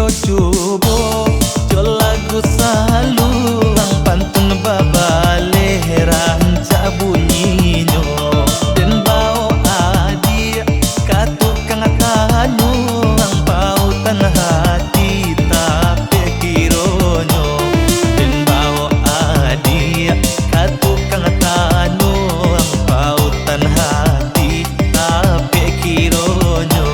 coba jo lagu selalu lang pantun babale rancak bunyinya dan bau adi katukang tanu lang pautan hati tapi kironyo dan bau adi katukang tanu lang pautan hati tapi kironyo.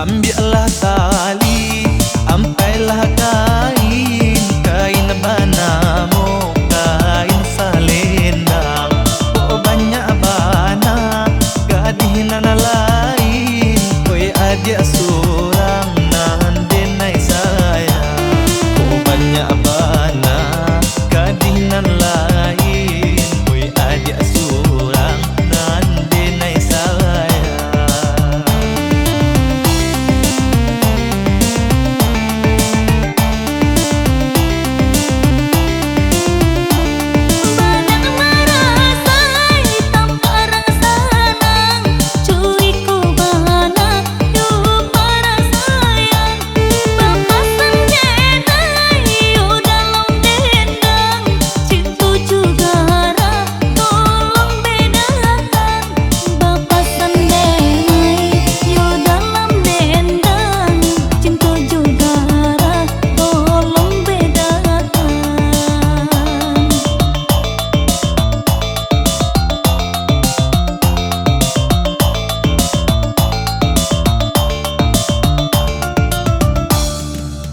Ambillah tali, ampailah kain, kain banamu, kain salendang. Oh banyak bana, gadihinan lain, koi adik surang nan denai sayang. Oh banyak bana, gadihinan lain, koi adik surang nan denai sayang.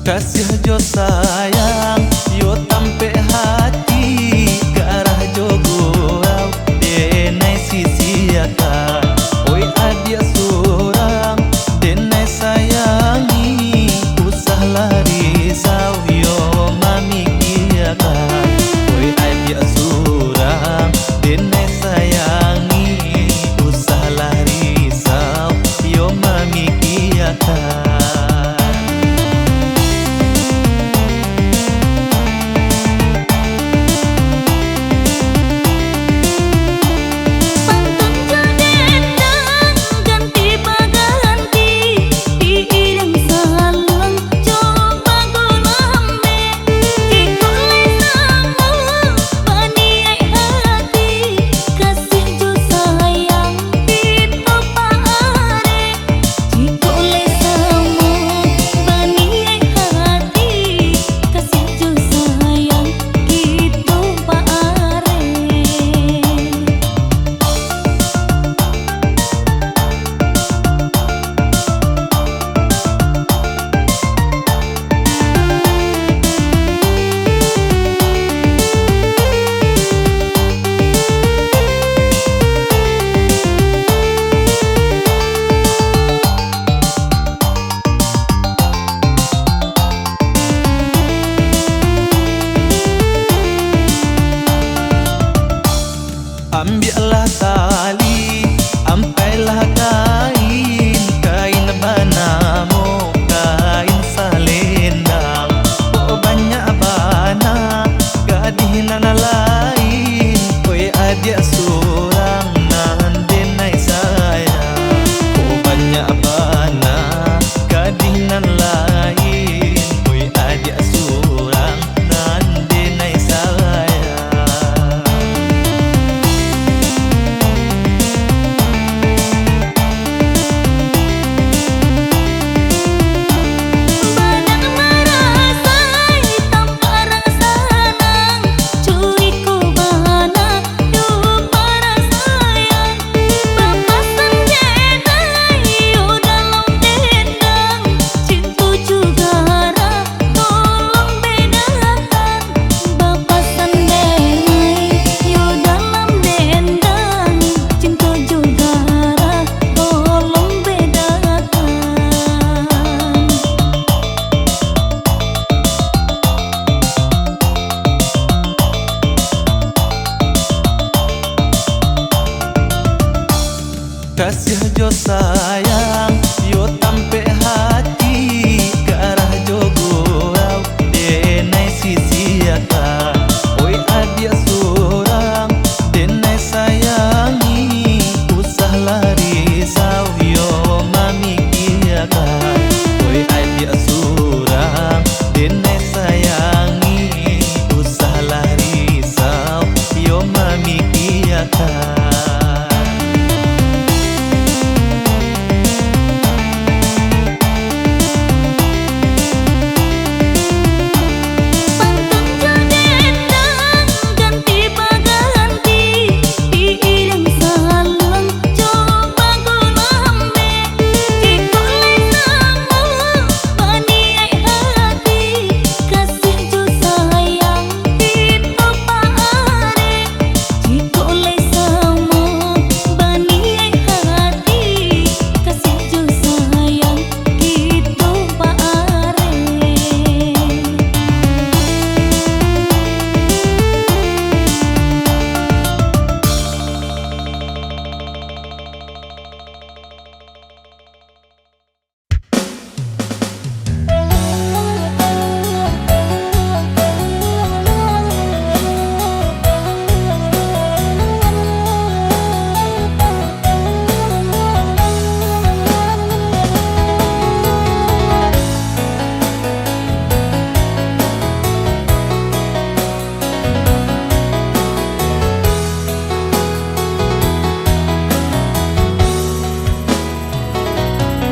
Kasih jo sayang, yo tampe hati ke arah jo gurau denai sisi akan. Oi adik surang denai sayangi, usahlah risau yo mami kiakan. Oi adik surang denai sayangi, usahlah risau yo mami kiakan.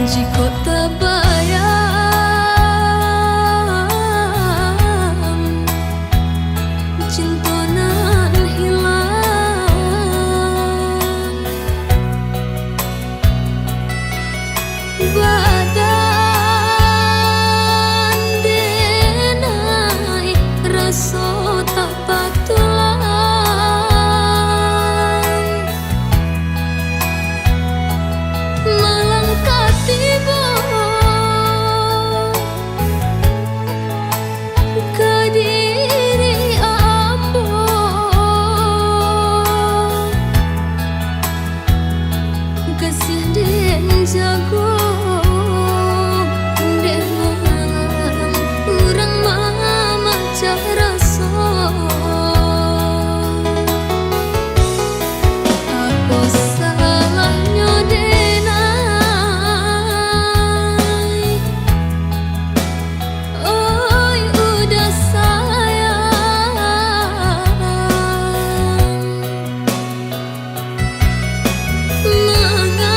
Jika terbayang cinta nan hilang, badan denai rasa tak patulang, melangkah tiba ke diri ambo, kasih den jago den malam urang mama rasa. Apa salahnya denai, oi udah sayang, mengapa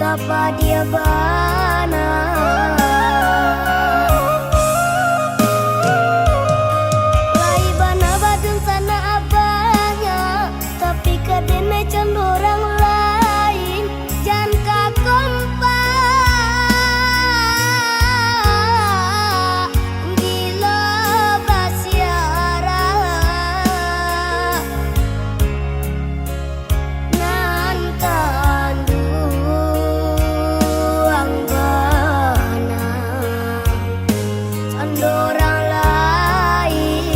Kenapa dia bana? Lai bana badun sana abahnya, tapi kadene can orang lain. Jangan kakompa gila basiara nan kanduang bana can orang lain.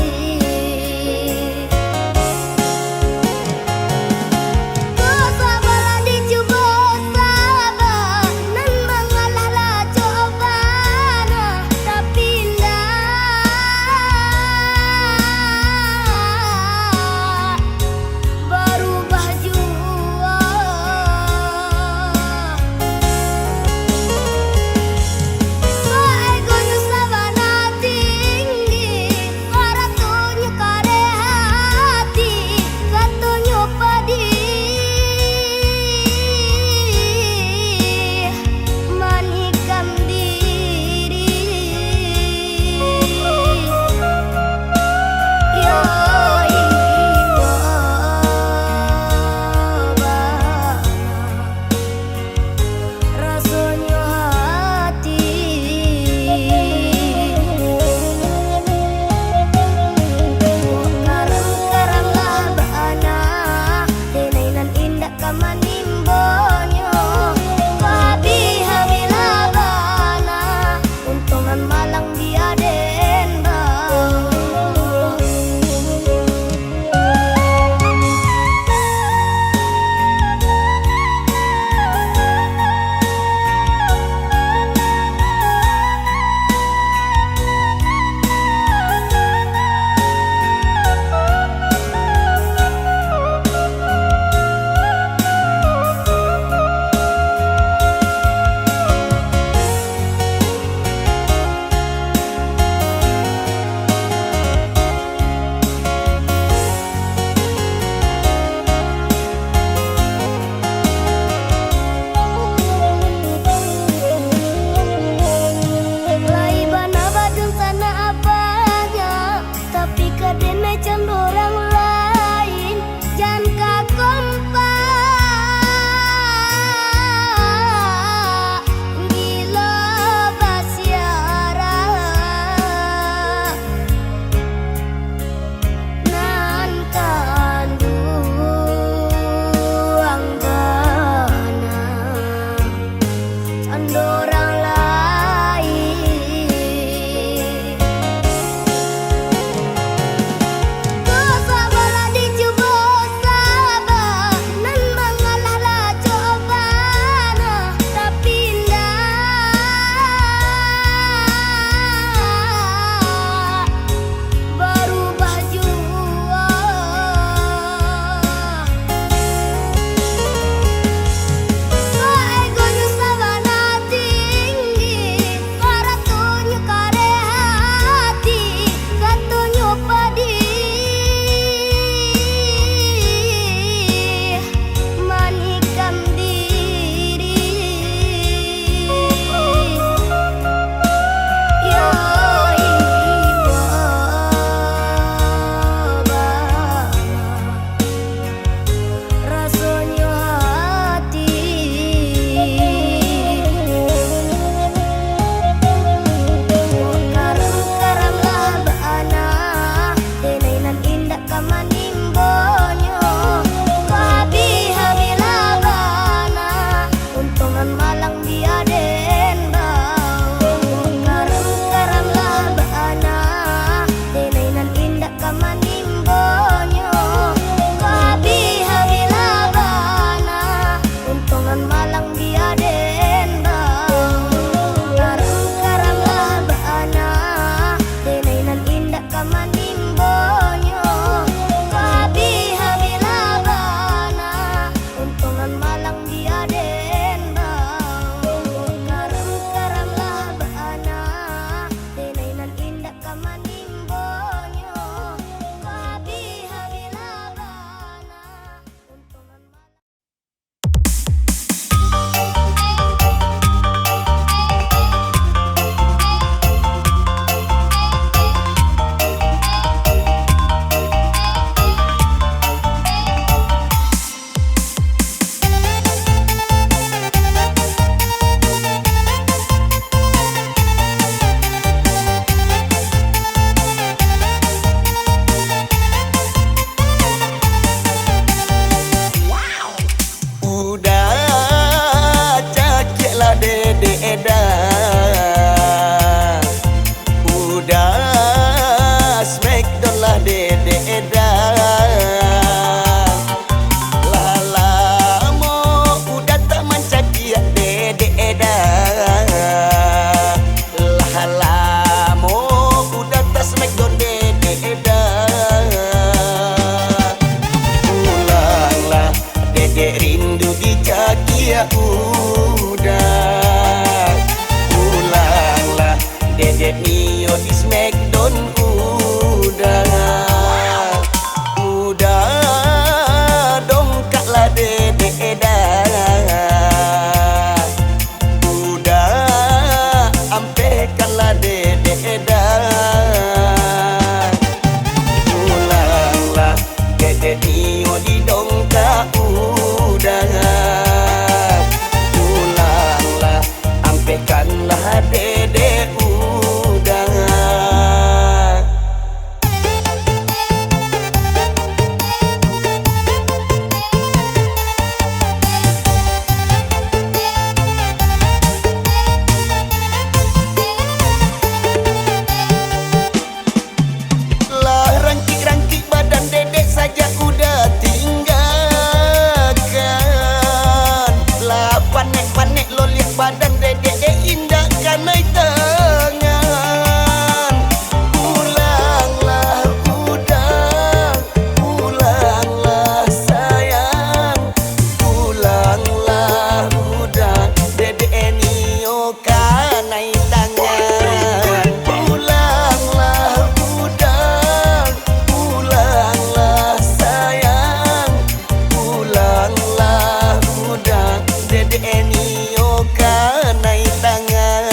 Dosa bala dicoba sabar nan mengalah lah cobana, tapi ndak berubah jua. Egonya sabana tinggi, waratunya kare hati, katanya pedih, manikam diri. Ya ibu bana, rasanya hati. Karang-karang lah bana, denainan indah kamanimbonyo. Kahabi-habi lah bana, untungan malang diaden bau. Lai bana badun sana abahnya, tapi kadene can orang lain. Jangan kakompa gila basiara nan kanduang bana can orang lain. Dosa bala dicoba sabar nan mengalah lah cobana, tapi ndak berubah jua. Egonya sabana tinggi, waratunya kare hati, katanya pedih, manikam diri. Ya ibu bana, rasanya hati. Karang-karang lah bana, denainan indah kamanimbonyo. Kahabi-habi lah bana, untungan malang diaden bau. Karang-karang lah bana, denainan indah kamanimbonyo. Kahabi-habi lah bana, untungan malang diaden bau. Karang-karang lah bana, denainan indah kamanimbonyo. Kahabi-habi lah bana, untungan malang diaden bau. Karang-karang lah bana, denainan indah kamanimbonyo. Kahabi-habi lah bana, untungan malang. cakia udah. Ulanglah dedek Mio di Smackdown udah. Udah dongkaklah dedek dah. Udah ampekanlah dedek dah. Ulanglah dedek Mio di dongkak udah. Ulanglah ampekanlah dedek udah. Lah rangkik-rangkik badan dedek saja udah tinggalkan. Lah panek-panek lo lihat badan dedek indah kanai tangan. Pulanglah udah, pulanglah sayang. Pulanglah udah, dedek Nio kanai tangan. Pulanglah udah, pulanglah sayang. Pulanglah udah, dedek Nio kanai tangan.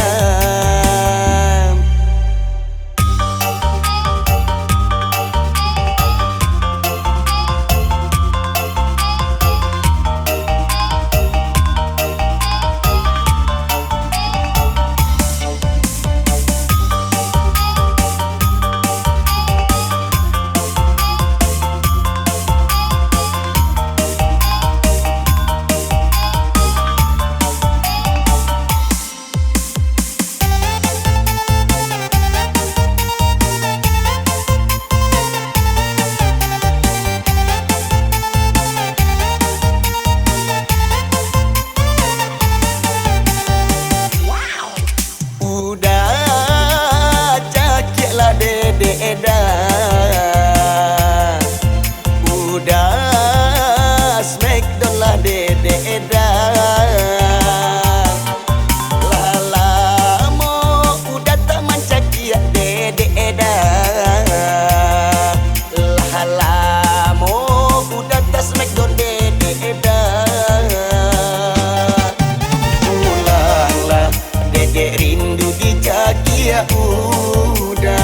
Udah cakilah dedek dah. Udah Smackdown lah dedek dah. Lama udah taman cakia dedek dah. Lama udah tak Smackdown dedek dah. Pulanglah dedek rindu di cakia udah.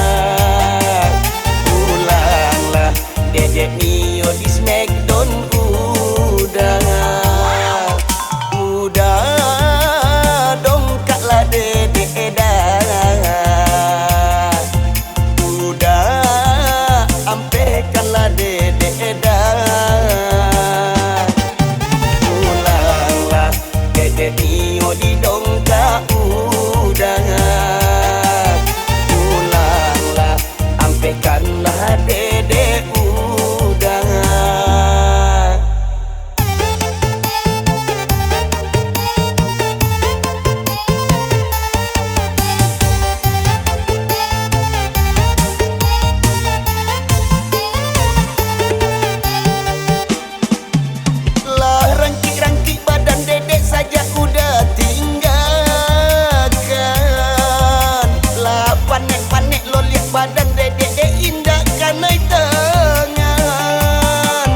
Pulanglah dedek Mio di Smackdown udah. Udah dongkaklah dedek dah. Udah ampekanlah dedek dah. Pulanglah dedek Mio di dongkak udah. Pulanglah ampekanlah dedek udah. Lah rangkik-rangkik badan dedek saja udah tinggalkan. Lah panek-panek lo lihat badan dedek indah kanai tangan.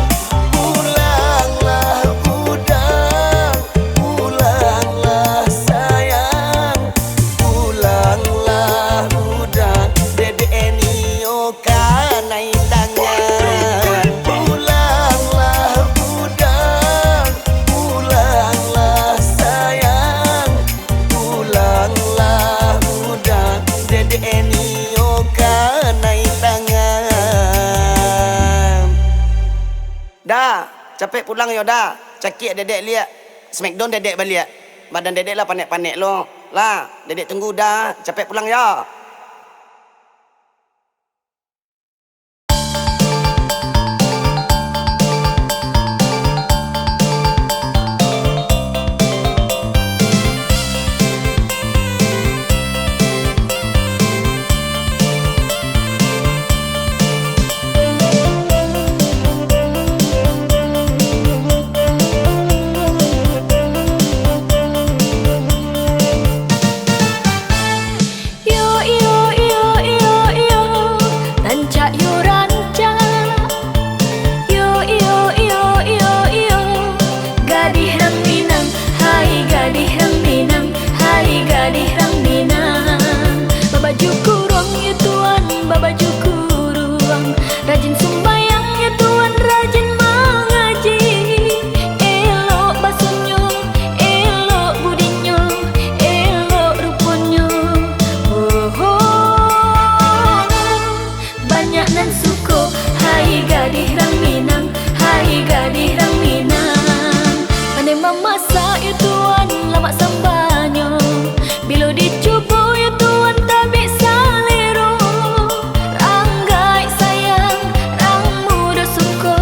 Pulanglah udah, pulanglah sayang. Pulanglah udah, dedek Nio kanai tangan. Pulanglah udah, pulanglah sayang. Pulanglah udah, dedek Nio kanai tangan. Dah, capek pulang yo dah. Cakik dedek lihat. Smackdown dedek balik. Badan dedek lah panek-panek lo. Lah, dedek tunggu dah. Capek pulang ya. masak ya tuan lama sambanyo, bila dicuba ya tuan tak bisa liru. Ranggai sayang, rang muda suko,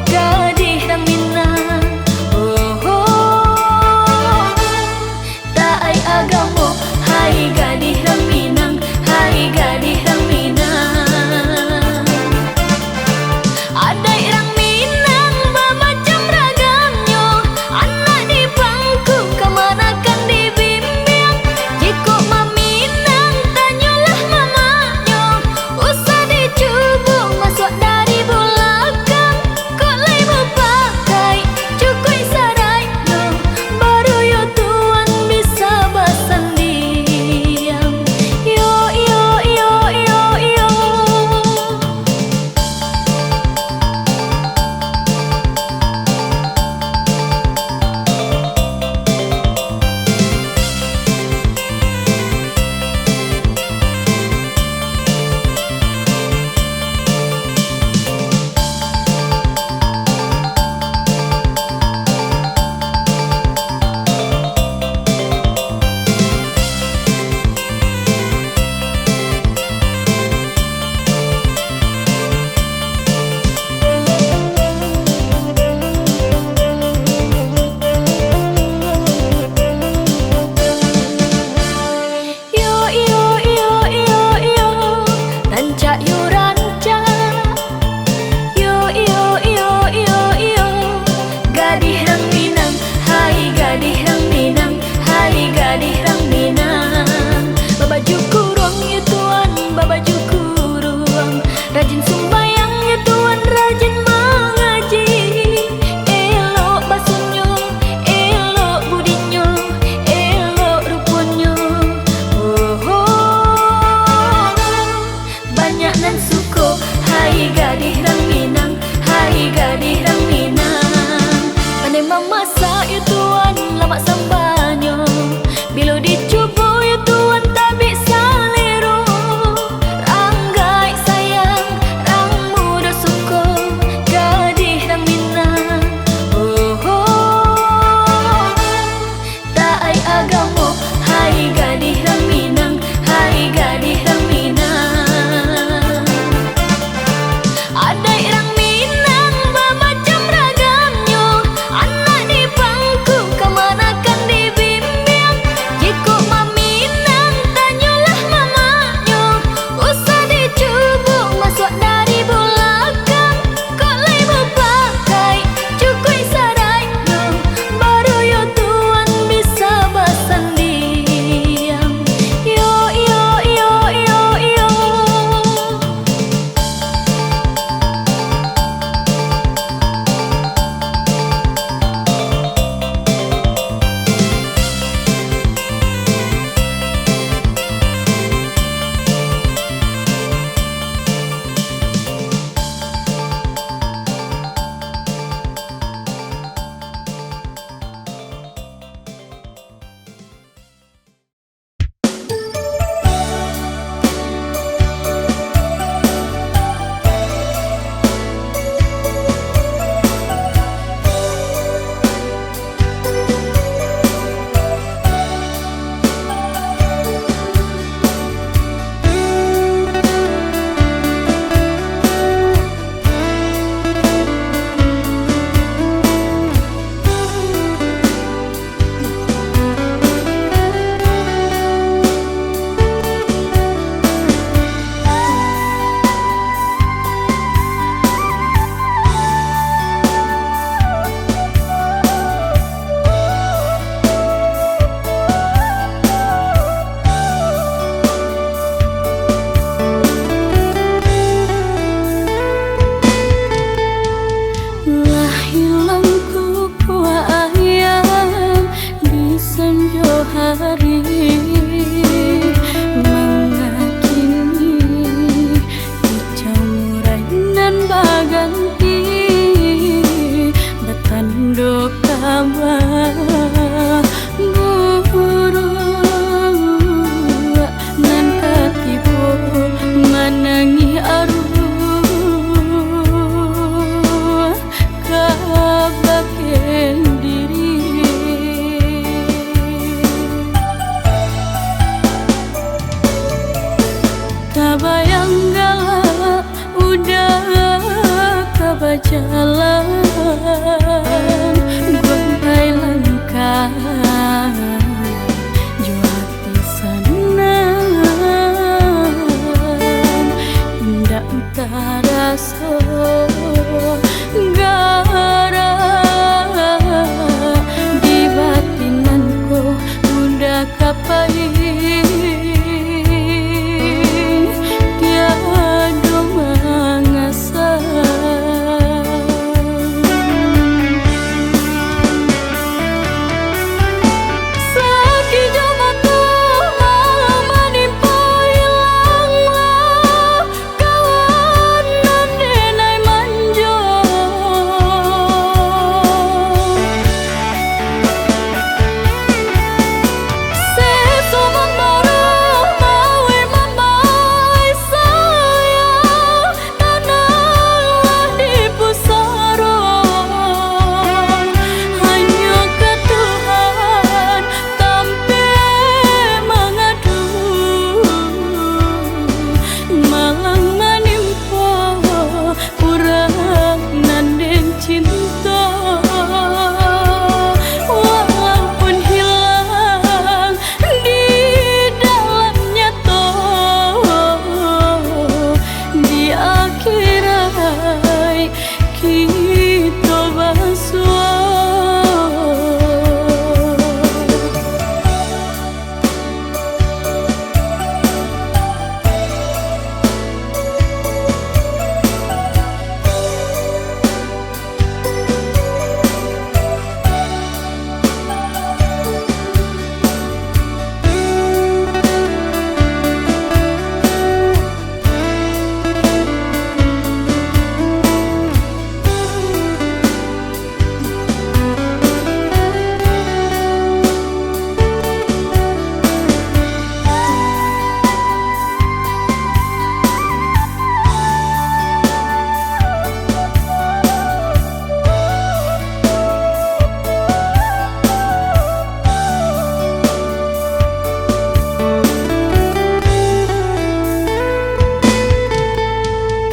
gadih rang minang. Oh, oh, tak ai agamo, hai gadih rang minang, hai gadih rang minang. Ada irang minang bermacam ragamnya, anak di pangku kemanakan di jua hati senang indah terasa gara di batinanku udah kapai tiada mengasah sakit jamaku menimpa hilanglah kawan dan denai manjo sesomang baru mawe mamai sayang tanahlah di pusara hanya ke Tuhan tampe mengadu malang menimpa urang nandeng cinta walaupun hilang di dalamnya di akhirat kita bersua.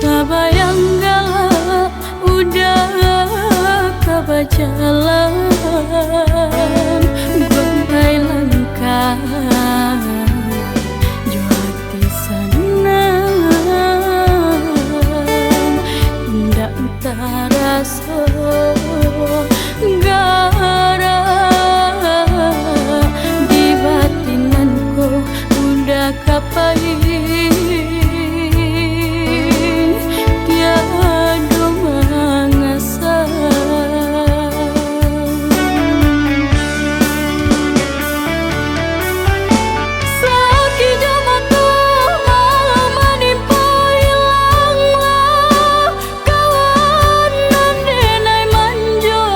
Kabayang galak udah kabajalan gontai langkah jua hati senang indah terasa gara di batinanku udah kapai tiada mengasah sakit jamaku menimpa hilanglah kawan dan denai manjo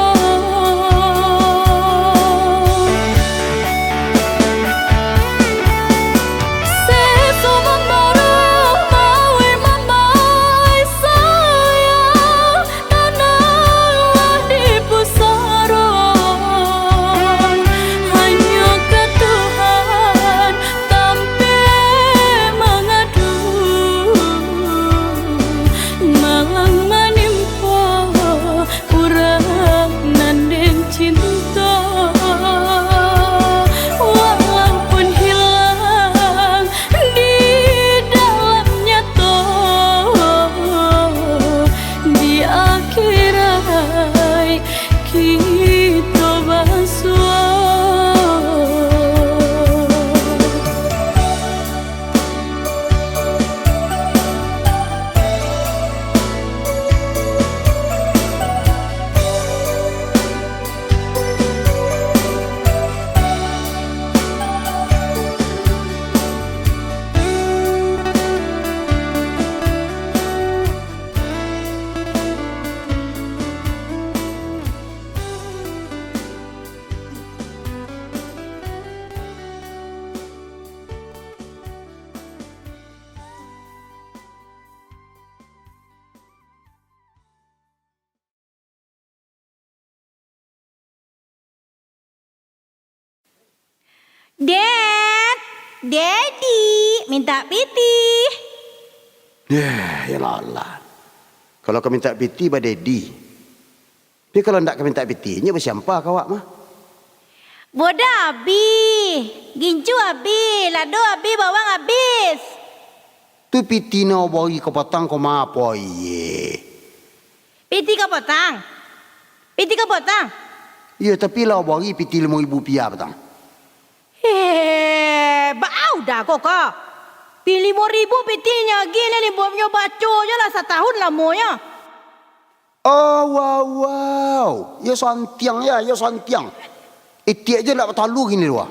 sesomang baru mawe mamai sayang tanahlah di pusara hanya ke Tuhan tampe mengadu malang menimpa urang nandeng cinta walaupun hilang di dalamnya di akhirat kita bersua. Dad, Daddy, minta piti. Ya Allah. Kalau kau minta piti pada Daddy. Tapi kalau tak kau minta piti, nya bersiapa kau awak mah? Boda abi, gincu abi, lado abi, bawang habis. Tu piti na bagi kau patang kau apa ye? Piti ka potang. Piti ka potang. Ya tapi lah bagi piti 5,000 rupiah patang. Bau dah kok kak. Pilih 5,000 pitinya gini ni buatnya baco je lah setahun lamonya. Oh wow. Ya santiang ya, ya santiang. Itiak je nak bertalu gini dua.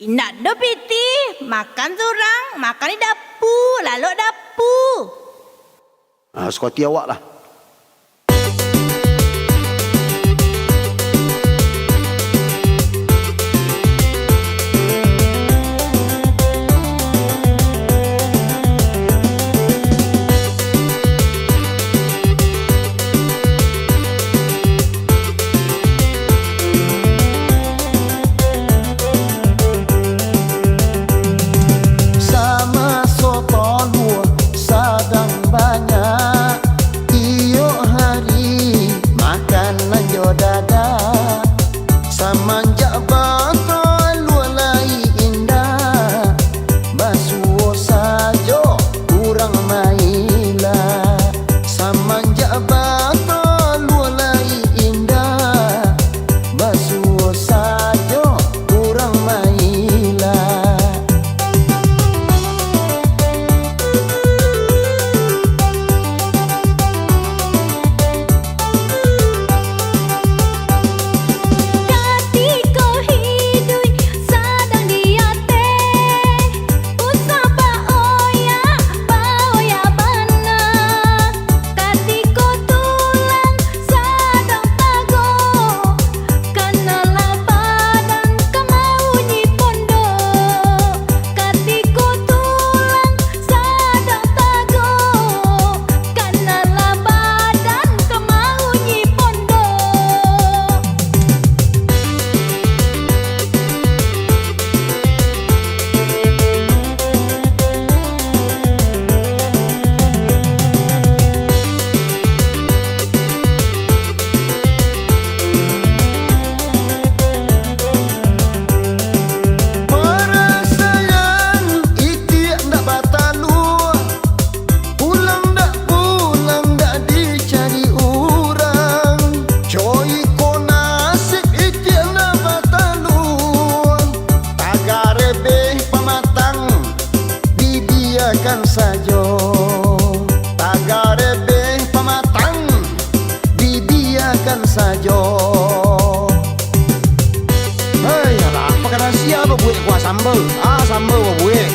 Nak do piti, makan surang, makan di dapur, lalu dapur. Sekoti awak lah. Sambal, sambal apa buat?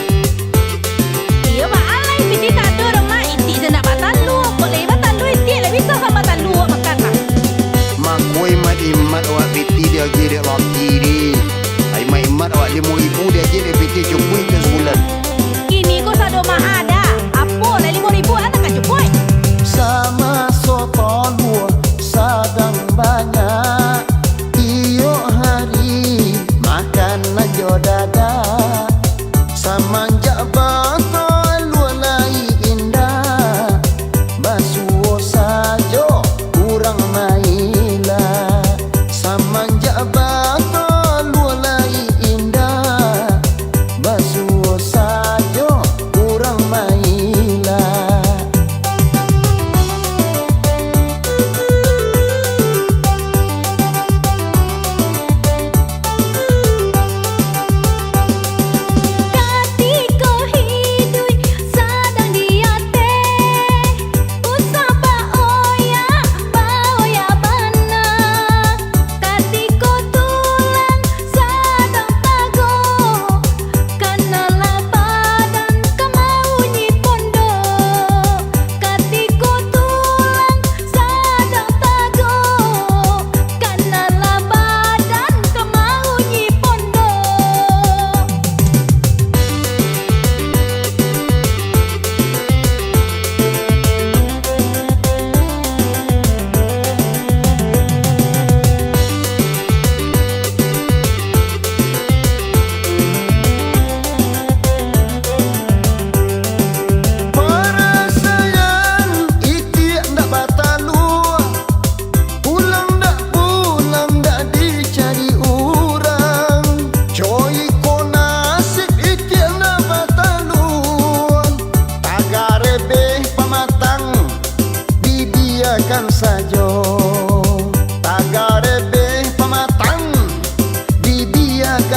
Iya mak alai piti tado rumah inti sendak batalu. Boleh batalu inti lebih bisa sama batalu makan mak. Mak kau imat awak piti dia jadi laki ni. Imat awak 5,000 dia jadi piti cukup ke sebulan. Kini kau sado mah ada. Apa lah 5,000 anak kan cukup. Sama soton buah sadang banyak. Iyo hari makan najo dada. Sama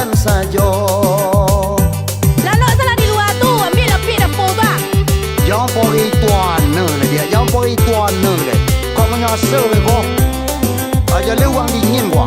biarkan saja. Lalu salah di luar tu ambil api dapur bah. Jangan pori tuan lah dia. Jangan pori tuan lah. Kau menyasar kau. Aja lewang dingin kau.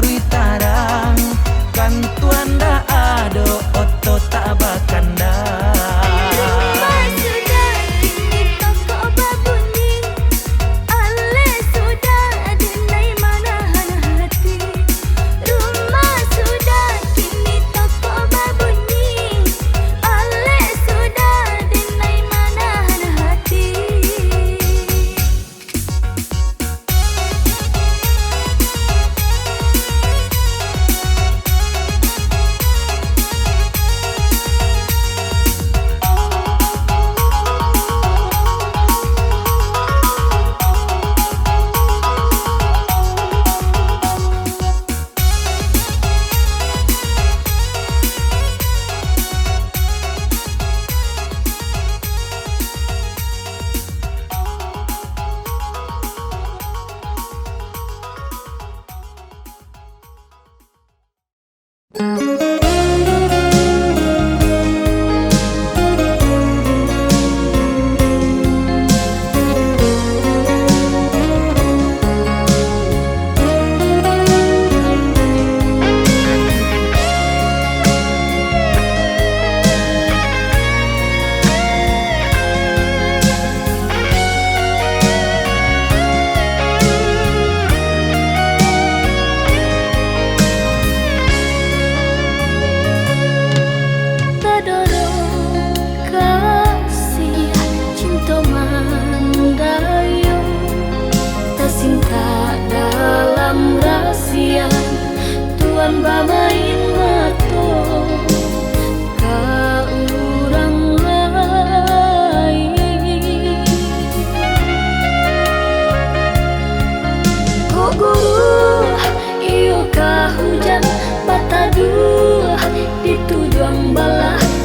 larui tarang kan tuan da ado oto tak bakanda. Rumah sudah kini toko berbunyi, ale sudah denai manahan hati. Rumah sudah kini toko berbunyi, ale sudah denai manahan hati.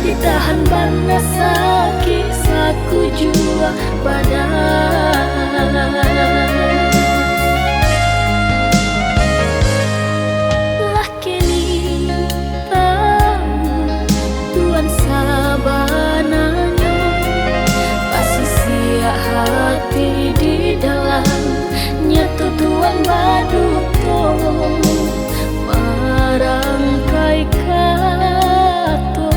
Ditahan panas sakit saku jua badan. Lah kini tahu tuan sabananya pasti siap hati di dalamnya tuh tuan baduto marangkai kato.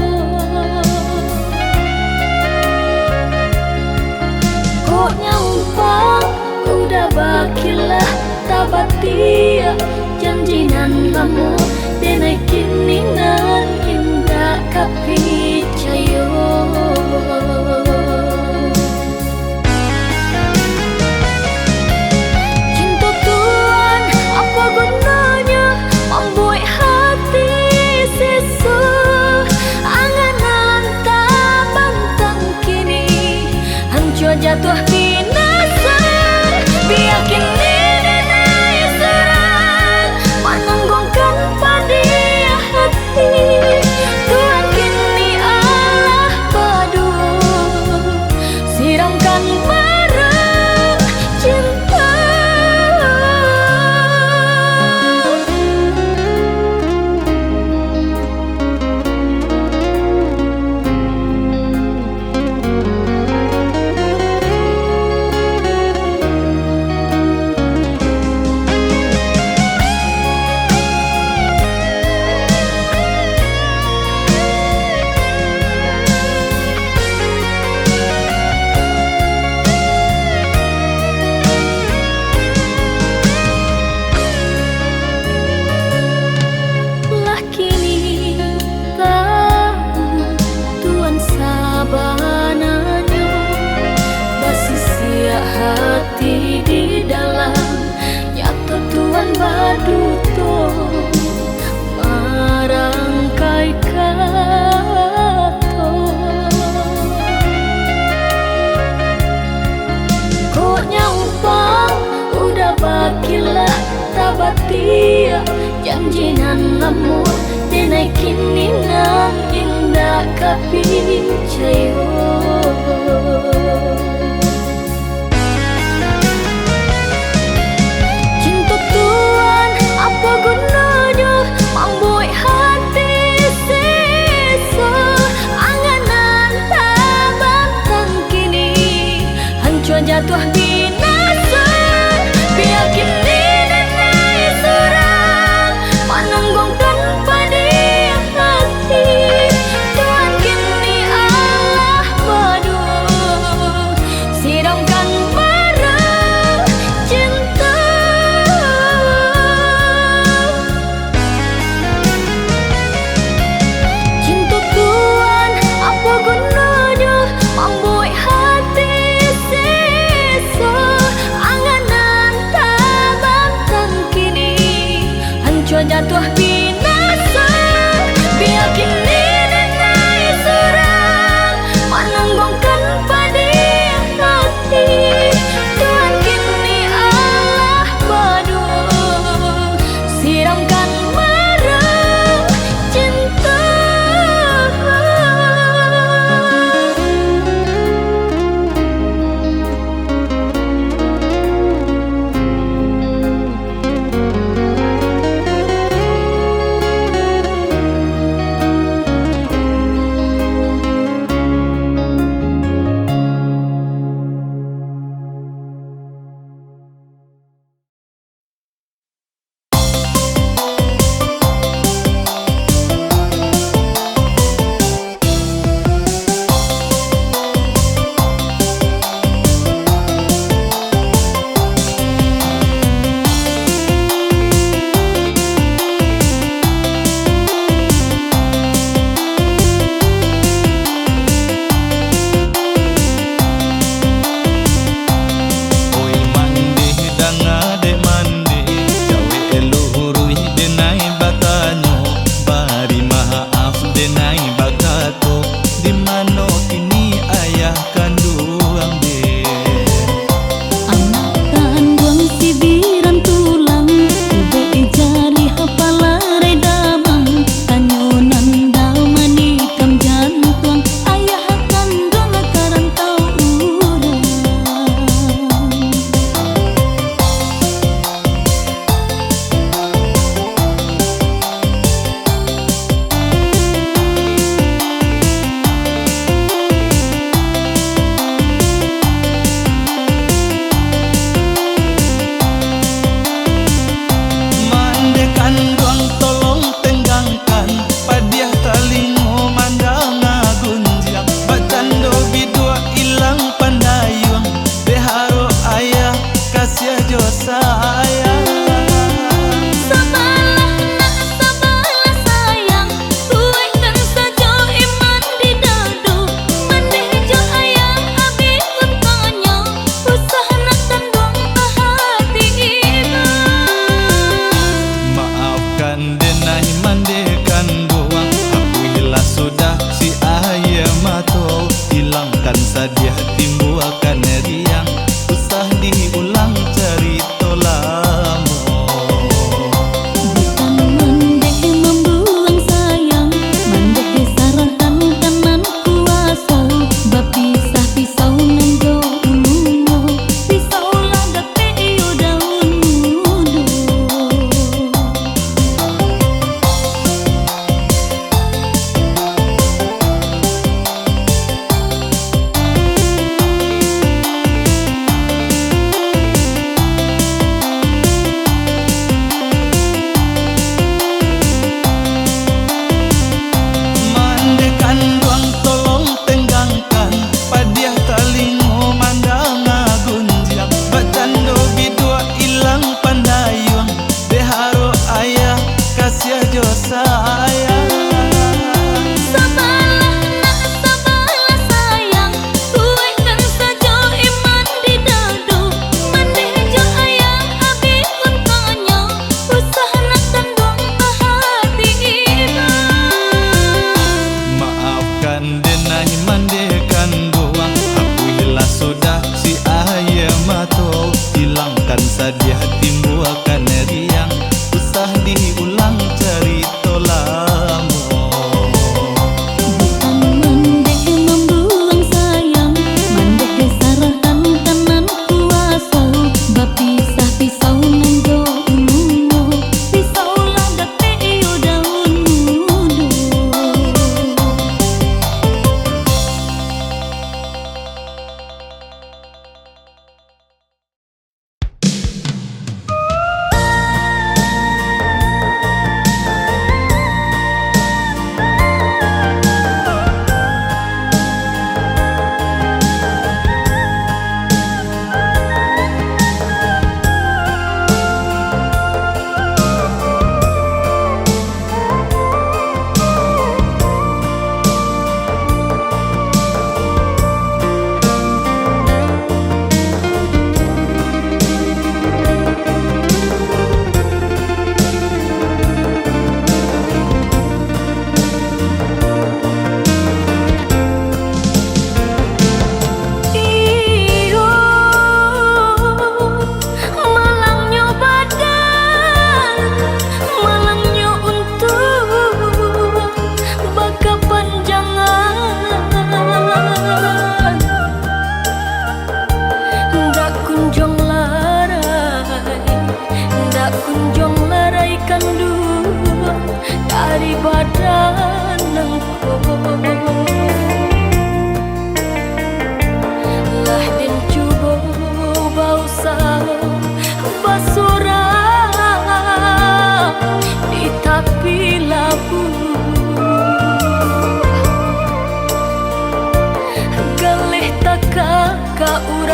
Koknya umpang udah bakilah tabatia janjinan kamu denai kini nan indah kapicayo. Cinta Tuhan apa gunanya membuat hati sesu anganan tak bantang kini hancur jatuh binasa. Biar kini denai serang menanggungkan pada hati. Tuhan kini Allah padu siramkan barang cinta. Lah kini tahu tuan sabananya basi siap hati di dalam nyata tuan baduto marangkai kato. Koknya umpang udah bakilah tabatia janjinan lamun denai kini nan indah kapicayo. Cinta Tuhan apa gunanya membuat hati sesu anganan tak bantang kini hancur jatuh binasa. Biar kini denai serang jatuh binasa. Biar kini denai surang menanggungkan pedih hati. Tuhan kini Allah madu siramkan merah cinta.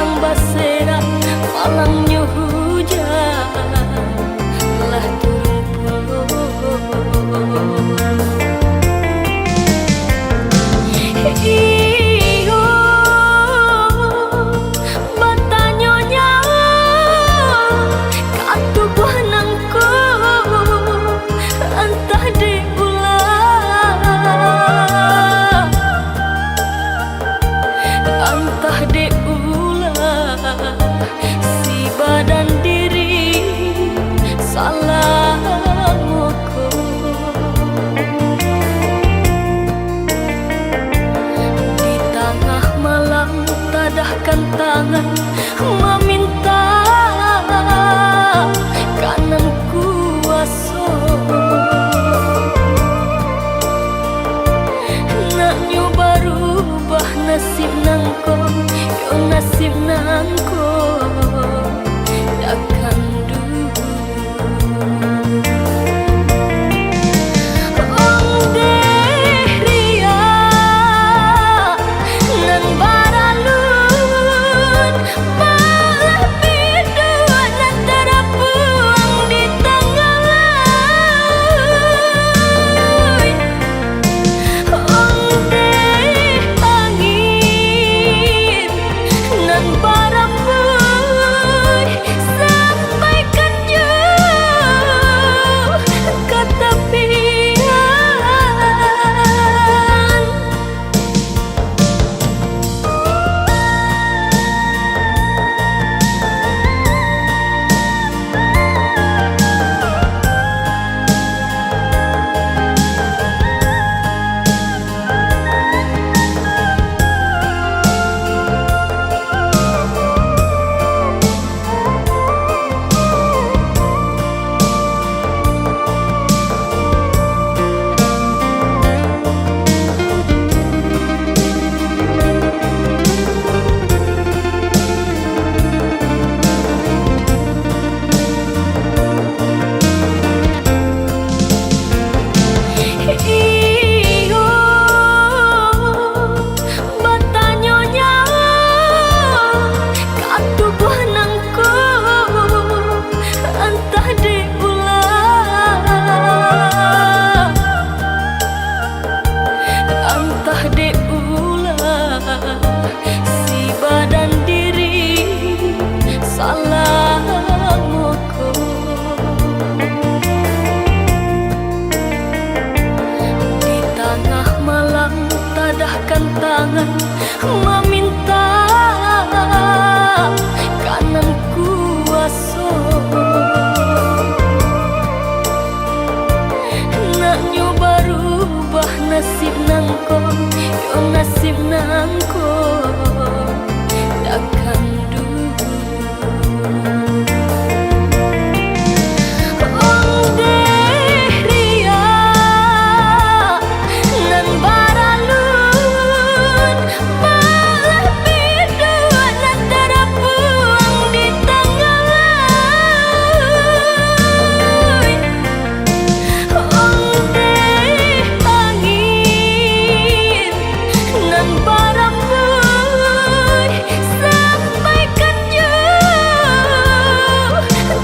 Malang basera, malangnya hujan lah turun puluh. Iyo batanyonya katubuh nangku entah di ulah, entah di ulah si badan diri salah moko. Di tengah malam tadahkan tangan meminta kanan kuasa. Nak nyoba rubah nasib nangko, yo nasib nangko takkan dulu. Ong deh ria nan baralun malah bidua nan terapuang di tengah laut. Ong deh angin nan barambuy sampaikan jauh ke tepian. Iyo batanyonya katubuh nangku entah di ulah, entah di ulah si badan diri salah moko. Di tengah malam tadahkan tangan meminta kanan kuasa. Nak nyoba rubah nasib nangko, yo nasib nangko takkan dulu. Ong deh ria nan baralun malah bidua nan terapuang di tengah laut. Ong deh angin nan barambuy sampaikan jauh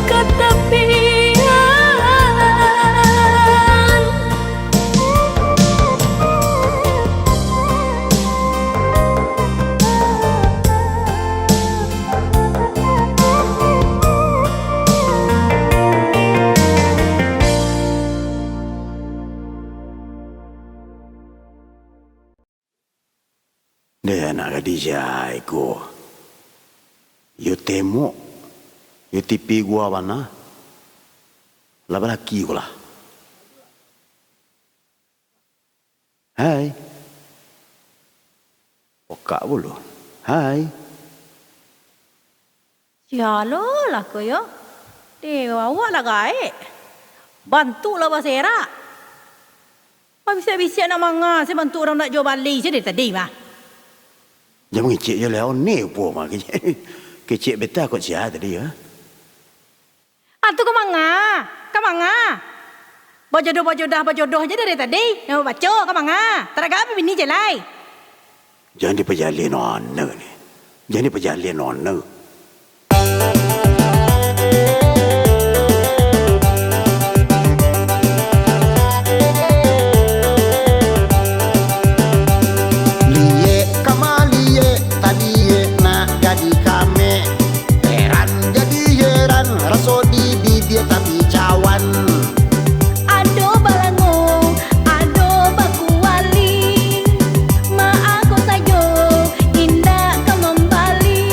ke tepian. Dia nak Khadijah ko. Yo temo. Yo tipi gua mana? Lah laki ko lah. Hai. Okak bulu. Hai. Sialo lah ko yo. Dewa awak lah gae. Bantu lah basera. Apa bisa-bisa nak manga saya bantu orang nak jual balik je dari tadi mah. Jangan ngecek je lah. Ni apa mah kecek beta kot siapa tadi ya? Atu ke manga? Ke manga? Berjodoh je dari tadi. Yang baca ke manga? Teraga apa bini je lai? Jangan diperjalin anak ni. Jadi perjalian nona. Liye kamalie tadiye nak jadi kame. Heran jadi heran raso di bibir tapi cawan. Ado balango, ado bakuali, ma aku sayo indah kau membali.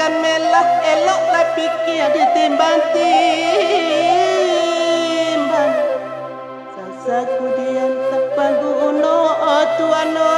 kan melah elok lah pikir dia timbang-timbang. Sasaku dia tepan guna tuano